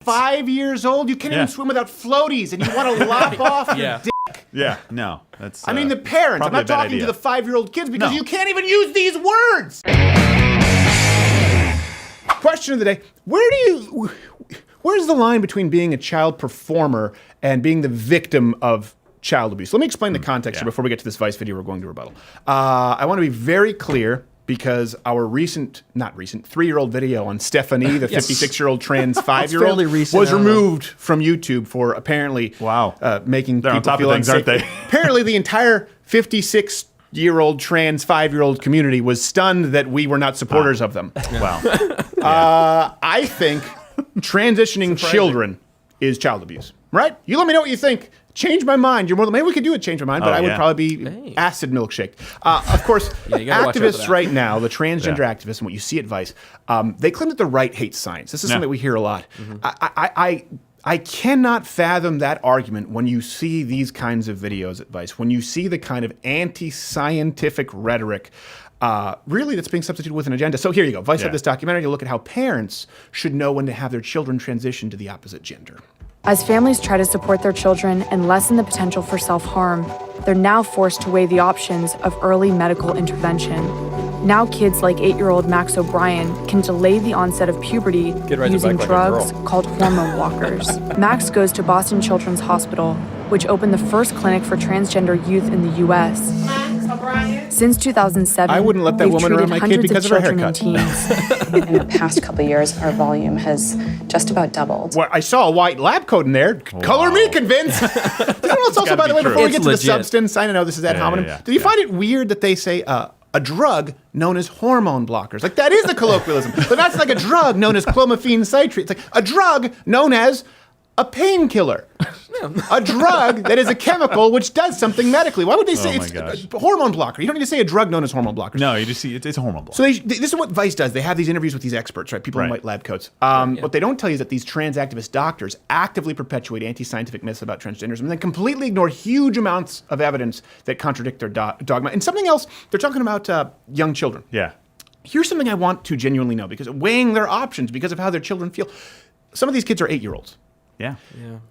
5 years old? You can't even swim without floaties, and you want to lop off your dick. Yeah, no, that's. I mean, the parents. I'm not talking to the 5-year-old kids because you can't even use these words. Question of the day: where's the line between being a child performer and being the victim of child abuse? Let me explain the context here before we get to this Vice video we're going to rebuttal. I want to be very clear because our 3-year-old video on Stephanie, the 56-year-old trans 5-year-old, was removed from YouTube for apparently making They're people on top feel of things, unsafe. aren't they? Apparently, the entire 56-year-old trans 5-year-old community was stunned that we were not supporters of them. Wow. I think transitioning children is child abuse, right? You let me know what you think. Change my mind. You're more than maybe we could do it. Change my mind, but I would probably be acid milkshake. Of course, activists right now, the transgender activists, and what you see at Vice, they claim that the right hates science. This is something we hear a lot. I cannot fathom that argument when you see these kinds of videos at Vice, when you see the kind of anti-scientific rhetoric really that's being substituted with an agenda. So here you go. Vice had this documentary to look at how parents should know when to have their children transition to the opposite gender. As families try to support their children and lessen the potential for self-harm, they're now forced to weigh the options of early medical intervention. Now kids like 8-year-old Max O'Brien can delay the onset of puberty using drugs called hormone blockers. Max goes to Boston Children's Hospital, which opened the first clinic for transgender youth in the U.S. Since 2007, I wouldn't let that woman around my kid because of her haircut. In the past couple of years, our volume has just about doubled. Well, I saw a white lab coat in there. Color me convinced. You know what's also, by the way, before we get to the substance, I don't know, this is ad hominem. Do you find it weird that they say a drug known as hormone blockers? Like, that is the colloquialism. But that's like a drug known as clomiphene citrate. It's like a drug known as a painkiller. A drug that is a chemical which does something medically. Why would they say it's a hormone blocker? You don't need to say a drug known as hormone blockers. No, you just see it's a hormone blocker. So this is what Vice does. They have these interviews with these experts, right? People in white lab coats. What they don't tell you is that these trans activist doctors actively perpetuate anti-scientific myths about transgenderism and then completely ignore huge amounts of evidence that contradict their dogma. And something else, they're talking about young children. Yeah. Here's something I want to genuinely know, because weighing their options because of how their children feel. Some of these kids are 8-year-olds. Yeah.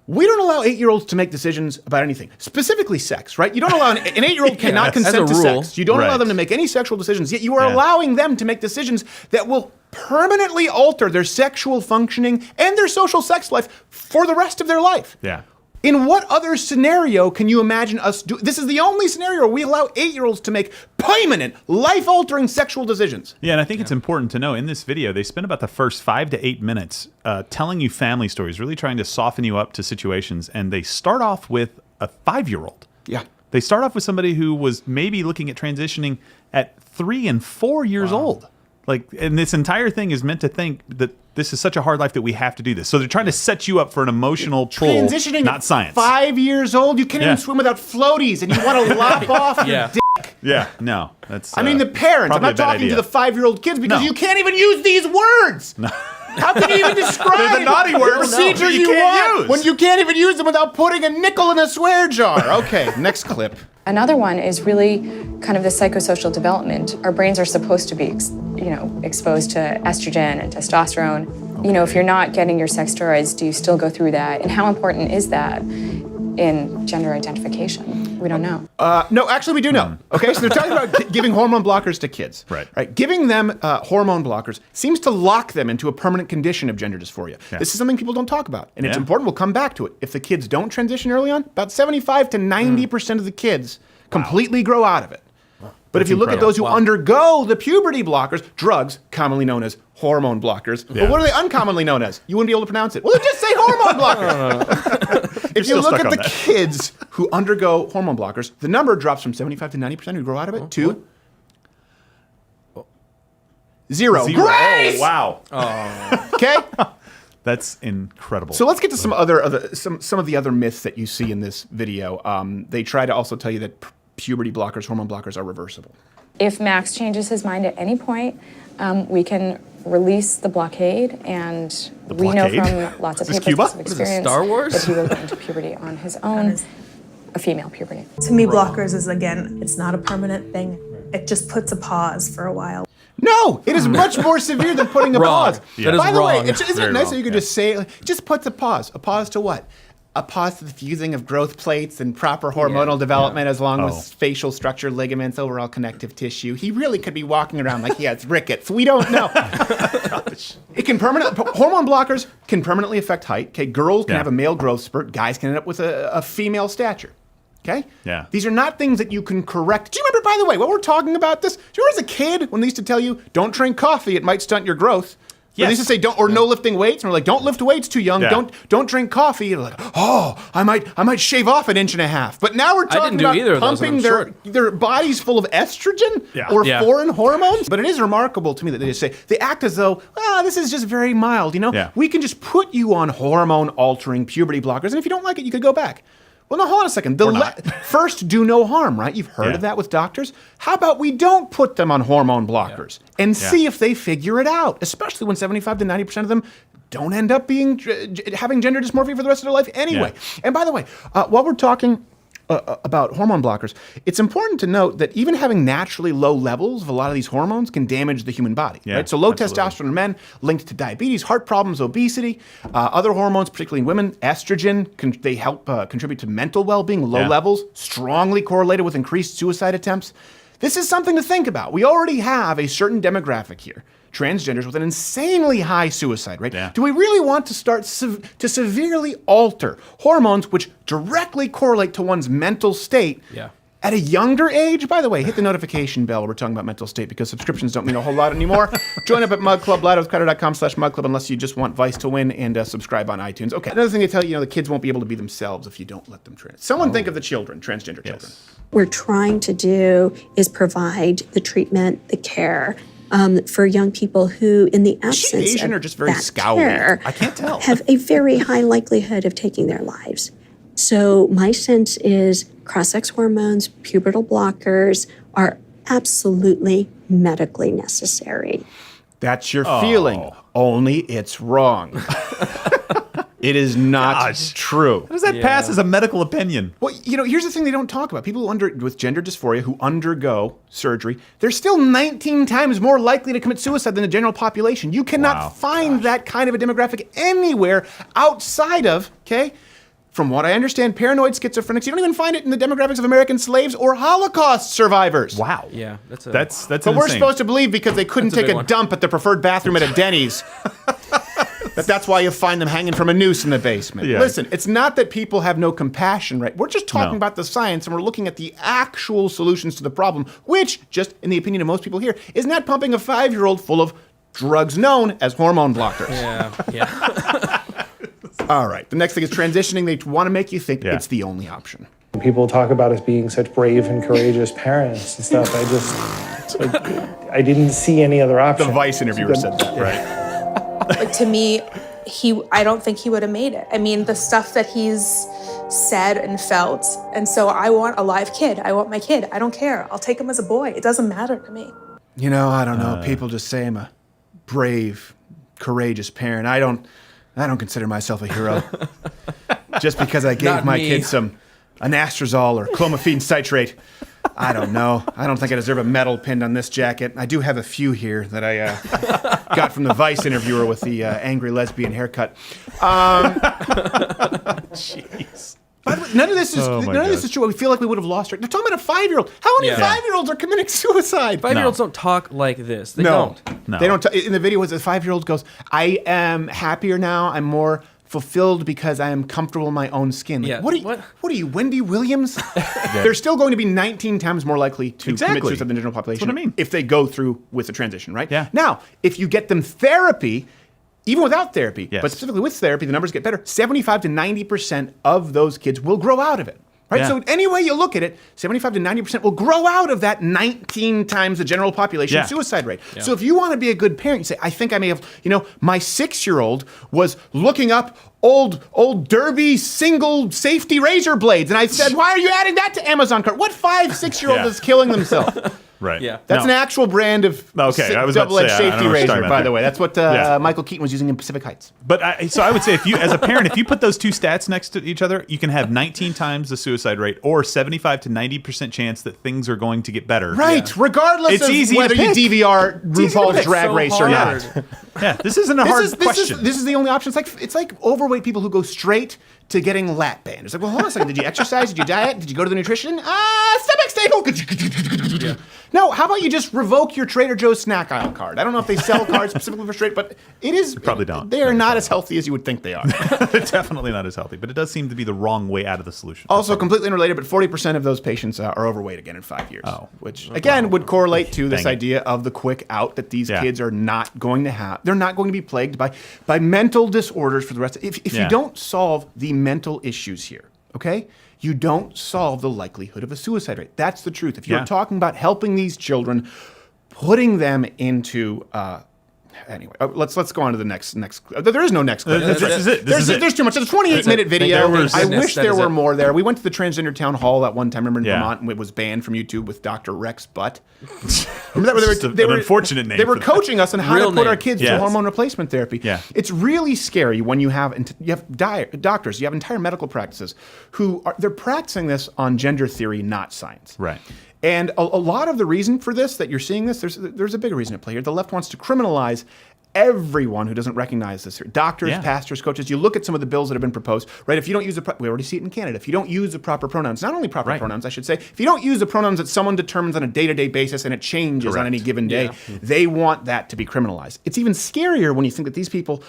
We don't allow 8-year-olds to make decisions about anything, specifically sex, right? You don't allow an 8-year-old cannot consent to sex. You don't allow them to make any sexual decisions, yet you are allowing them to make decisions that will permanently alter their sexual functioning and their social sex life for the rest of their life. Yeah. In what other scenario can you imagine us do? This is the only scenario where we allow 8-year-olds to make permanent, life-altering sexual decisions. Yeah, and I think it's important to know in this video, they spend about the first 5 to 8 minutes telling you family stories, really trying to soften you up to situations. And they start off with a 5-year-old. Yeah. They start off with somebody who was maybe looking at transitioning at 3 and 4 years old. Like, and this entire thing is meant to think that this is such a hard life that we have to do this. So they're trying to set you up for an emotional pull, transitioning not science. 5 years old, you can't even swim without floaties, and you want to lop off your dick. Yeah, no, that's. I mean, the parents. I'm not talking to the 5-year-old kids because you can't even use these words. No. How can you even describe They're the naughty words the procedure you can't use when you can't even use them without putting a nickel in a swear jar? Okay, next clip. Another one is really kind of the psychosocial development. Our brains are supposed to be, exposed to estrogen and testosterone. Okay. You know, if you're not getting your sex steroids, do you still go through that? And how important is that in gender identification? We don't know. No, actually, we do know. Okay, so they're talking about giving hormone blockers to kids. Right. Giving them hormone blockers seems to lock them into a permanent condition of gender dysphoria. Yeah. This is something people don't talk about, and it's important. We'll come back to it. If the kids don't transition early on, about 75 to 90% of the kids completely grow out of it. But if you look at those who undergo the puberty blockers, drugs, commonly known as hormone blockers, but what are they uncommonly known as? You wouldn't be able to pronounce it. Well, just say hormone blockers. If you look at the kids who undergo hormone blockers, the number drops from 75 to 90% who grow out of it to zero. Grace! Oh, wow. Okay? That's incredible. So let's get to some of the other myths that you see in this video. They try to also tell you that puberty blockers, hormone blockers are reversible. If Max changes his mind at any point, we can release the blockade, and we know from lots of papers of experience that he will go into puberty on his own, a female puberty. To me, blockers is, again, it's not a permanent thing. It just puts a pause for a while. No, it is much more severe than putting a Wrong. pause. Yeah. That is By the way, wrong. isn't it Very nice wrong, that you could just say, like, just puts a pause. A pause to what? A pause to the fusing of growth plates and proper hormonal development, as long as facial structure, ligaments, overall connective tissue. He really could be walking around like he has rickets. We don't know. It can hormone blockers can permanently affect height. Okay, girls can have a male growth spurt. Guys can end up with a female stature. Okay? Yeah. These are not things that you can correct. Do you remember, by the way, when we're talking about this, do you remember as a kid when they used to tell you, don't drink coffee, it might stunt your growth? Yes. They used to say, no lifting weights. And we're like, don't lift weights too young. Yeah. Don't drink coffee. And we're like, I might shave off an 1.5 inches. But now we're talking about pumping their bodies full of estrogen or foreign hormones. But it is remarkable to me that they just say, they act as though, this is just very mild. We can just put you on hormone altering puberty blockers. And if you don't like it, you could go back. Well, no, hold on a second. First, do no harm, right? You've heard of that with doctors. How about we don't put them on hormone blockers and see if they figure it out, especially when 75 to 90% of them don't end up having gender dysmorphia for the rest of their life anyway. Yeah. And by the way, while we're talking about hormone blockers, it's important to note that even having naturally low levels of a lot of these hormones can damage the human body. Right? So low testosterone in men linked to diabetes, heart problems, obesity, other hormones, particularly in women, estrogen, they help contribute to mental well-being. Low levels strongly correlated with increased suicide attempts. This is something to think about. We already have a certain demographic here, transgenders with an insanely high suicide rate. Yeah. Do we really want to start to severely alter hormones which directly correlate to one's mental state at a younger age? By the way, hit the notification bell. We're talking about mental state because subscriptions don't mean a whole lot anymore. Join up at Mug Club, ladowscrowder.com/Mug Club unless you just want Vice to win, and subscribe on iTunes. Okay, another thing they tell you, the kids won't be able to be themselves if you don't let them trans. Someone think of the children, transgender children. We're trying to do is provide the treatment, the care, for young people who, in the absence is she Asian of or just very that scowly? care, I can't tell. have a very high likelihood of taking their lives. So my sense is cross-sex hormones, pubertal blockers are absolutely medically necessary. That's your feeling. Only it's wrong. It is not true. How does that pass as a medical opinion? Well, here's the thing they don't talk about. People with gender dysphoria who undergo surgery, they're still 19 times more likely to commit suicide than the general population. You cannot find that kind of a demographic anywhere outside of, from what I understand, paranoid schizophrenics. You don't even find it in the demographics of American slaves or Holocaust survivors. Wow. Yeah, that's But insane. we're supposed to believe because they couldn't take a dump at the preferred bathroom at a Denny's. That's why you find them hanging from a noose in the basement. Yeah. Listen, it's not that people have no compassion, right? We're just talking about the science, and we're looking at the actual solutions to the problem, which, just in the opinion of most people here, is not pumping a 5-year-old full of drugs known as hormone blockers. Yeah. All right. The next thing is transitioning. They want to make you think it's the only option. People talk about us being such brave and courageous parents and stuff. I didn't see any other option. The Vice interviewer said that, right? Like, to me, I don't think he would have made it. I mean, the stuff that he's said and felt. And so I want a live kid. I want my kid. I don't care. I'll take him as a boy. It doesn't matter to me. I don't know. People just say I'm a brave, courageous parent. I don't consider myself a hero. Just because I gave my kid some anastrozole or clomiphene citrate. I don't know. I don't think I deserve a medal pinned on this jacket. I do have a few here that I got from the Vice interviewer with the angry lesbian haircut. Jeez. By the way, none of this is true. We feel like we would have lost her. They're talking about a 5-year-old. How many 5-year-olds are committing suicide? 5-year-olds don't talk like this. They don't. No. They don't. In the video, a 5-year-old goes, "I am happier now. I'm more fulfilled because I am comfortable in my own skin." Like, what are you, Wendy Williams? They're still going to be 19 times more likely to commit suicide than the general population. That's what I mean. If they go through with the transition, right? Yeah. Now, if you get them therapy, even without therapy, but specifically with therapy, the numbers get better. 75 to 90% of those kids will grow out of it. Right? Yeah. So any way you look at it, 75 to 90% will grow out of that 19 times the general population suicide rate. Yeah. So if you want to be a good parent, you say, I think I may have, my 6-year-old was looking up old Derby single safety razor blades. And I said, why are you adding that to Amazon cart? What 5-6-year-old is killing themselves? Right. Yeah. That's an actual brand of Okay, I was about to double-edged say, I don't know safety what you're razor, talking about by there. the way. That's what Yeah. Michael Keaton was using in Pacific Heights. But so I would say, if you, as a parent, if you put those two stats next to each other, you can have 19 times the suicide rate, or 75 to 90% chance that things are going to get better. Right, regardless It's of easy to whether you pick. DVR RuPaul's pick. Drag So Race or hard. not. Yeah, this isn't a hard question. This is the only option. It's like overweight people who go straight to getting lap band. It's like, well, hold on a second. Did you exercise? Did you diet? Did you go to the nutrition? Stomach staple. No, how about you just revoke your Trader Joe's snack aisle card? I don't know if they sell cards specifically for straight, but it is. Probably don't. They are not as healthy as you would think they are. Definitely not as healthy, but it does seem to be the wrong way out of the solution. Also, completely unrelated, but 40% of those patients are overweight again in 5 years. Which, again, would correlate to this Dang it. idea of the quick out that these kids are not going to have. They're not going to be plagued by mental disorders for the rest. If you don't solve the mental issues here, okay, you don't solve the likelihood of a suicide rate. That's the truth. If you're talking about helping these children, putting them into anyway, let's go on to the next. There is no next clip. This is it. There's too much. It's a 28-minute video. I wish there were more there. We went to the transgender town hall that one time. Remember in Vermont, and it was banned from YouTube with Dr. Rex Butt. Remember that? They were unfortunate name. They were coaching us on how to put our kids through hormone replacement therapy. Yeah. It's really scary when you have doctors, you have entire medical practices they're practicing this on gender theory, not science. Right. And a lot of the reason for this, that you're seeing this, there's a bigger reason at play here. The left wants to criminalize everyone who doesn't recognize this. Doctors, pastors, coaches. You look at some of the bills that have been proposed, right? If you don't use we already see it in Canada. If you don't use the proper pronouns, not only proper pronouns, I should say, if you don't use the pronouns that someone determines on a day-to-day basis and it changes on any given day, they want that to be criminalized. It's even scarier when you think that these people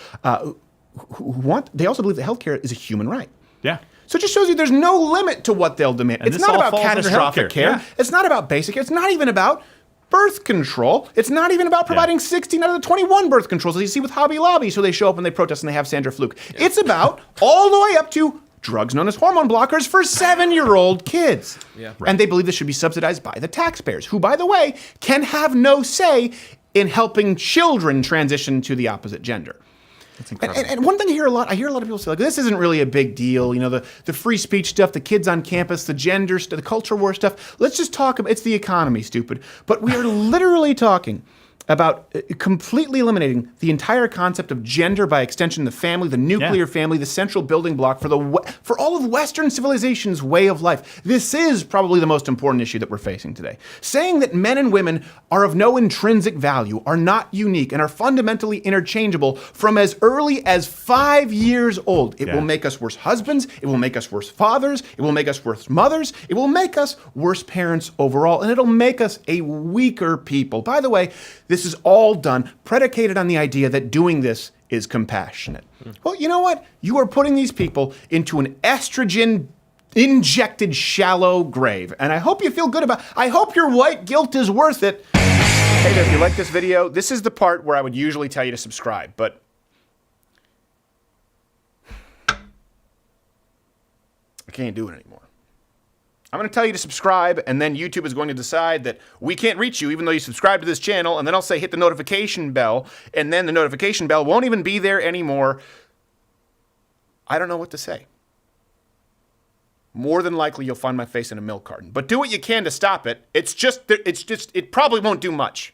they also believe that healthcare is a human right. Yeah. So it just shows you there's no limit to what they'll demand. And it's this not all about falls under catastrophic healthcare. care. Yeah. It's not about basic care. It's not even about birth control. It's not even about providing 16 out of the 21 birth controls that you see with Hobby Lobby, so they show up and they protest and they have Sandra Fluke. It's about all the way up to drugs known as hormone blockers for 7-year-old kids. Yeah. And they believe this should be subsidized by the taxpayers, who, by the way, can have no say in helping children transition to the opposite gender. That's incredible. And one thing I hear a lot of people say, like, this isn't really a big deal. You know, the free speech stuff, the kids on campus, the gender stuff, the culture war stuff. Let's just talk about, it's the economy, stupid. But we are literally talking about completely eliminating the entire concept of gender, by extension, the family, the nuclear family, the central building block for all of Western civilization's way of life. This is probably the most important issue that we're facing today. Saying that men and women are of no intrinsic value, are not unique, and are fundamentally interchangeable from as early as 5 years old. It will make us worse husbands. It will make us worse fathers. It will make us worse mothers. It will make us worse parents overall, and it'll make us a weaker people. By the way, this is all done predicated on the idea that doing this is compassionate. Well, you know what? You are putting these people into an estrogen injected shallow grave. And I hope you feel good I hope your white guilt is worth it. Hey there, if you like this video, this is the part where I would usually tell you to subscribe, but I can't do it anymore. I'm going to tell you to subscribe, and then YouTube is going to decide that we can't reach you even though you subscribe to this channel, and then I'll say hit the notification bell, and then the notification bell won't even be there anymore. I don't know what to say. More than likely, you'll find my face in a milk carton. But do what you can to stop it. It probably won't do much.